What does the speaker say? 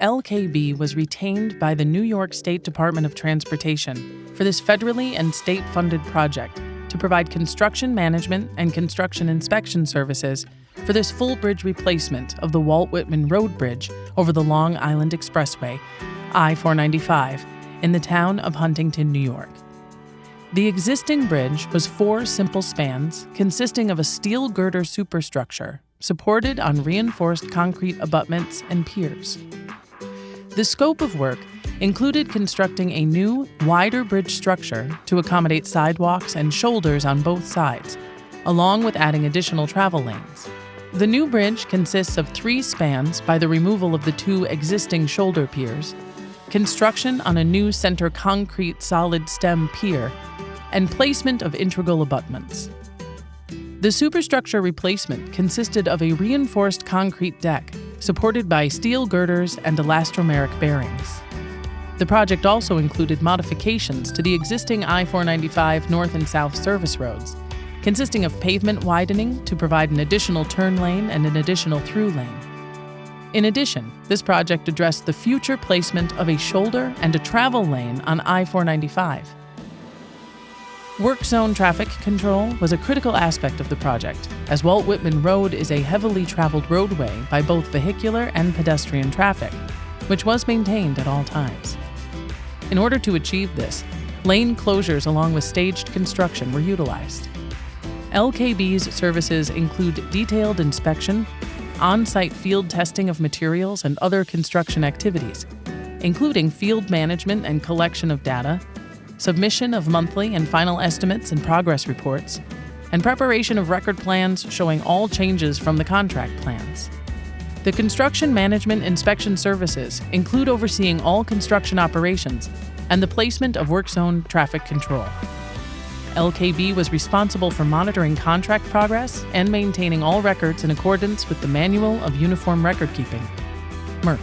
LKB was retained by the New York State Department of Transportation for this federally and state-funded project to provide construction management and construction inspection services for this full bridge replacement of the Walt Whitman Road Bridge over the Long Island Expressway, I-495, in the town of Huntington, New York. The existing bridge was 4 simple spans consisting of a steel girder superstructure supported on reinforced concrete abutments and piers. The scope of work included constructing a new, wider bridge structure to accommodate sidewalks and shoulders on both sides, along with adding additional travel lanes. The new bridge consists of 3 spans by the removal of the 2 existing shoulder piers, construction on a new center concrete solid stem pier, and placement of integral abutments. The superstructure replacement consisted of a reinforced concrete deck supported by steel girders and elastomeric bearings. The project also included modifications to the existing I-495 north and south service roads, consisting of pavement widening to provide an additional turn lane and an additional through lane. In addition, this project addressed the future placement of a shoulder and a travel lane on I-495. Work zone traffic control was a critical aspect of the project, as Walt Whitman Road is a heavily traveled roadway by both vehicular and pedestrian traffic, which was maintained at all times. In order to achieve this, lane closures along with staged construction were utilized. LKB's services include detailed inspection, on-site field testing of materials and other construction activities, including field management and collection of data, submission of monthly and final estimates and progress reports, and preparation of record plans showing all changes from the contract plans. The construction management inspection services include overseeing all construction operations and the placement of work zone traffic control. LKB was responsible for monitoring contract progress and maintaining all records in accordance with the Manual of Uniform Record Keeping, MERK.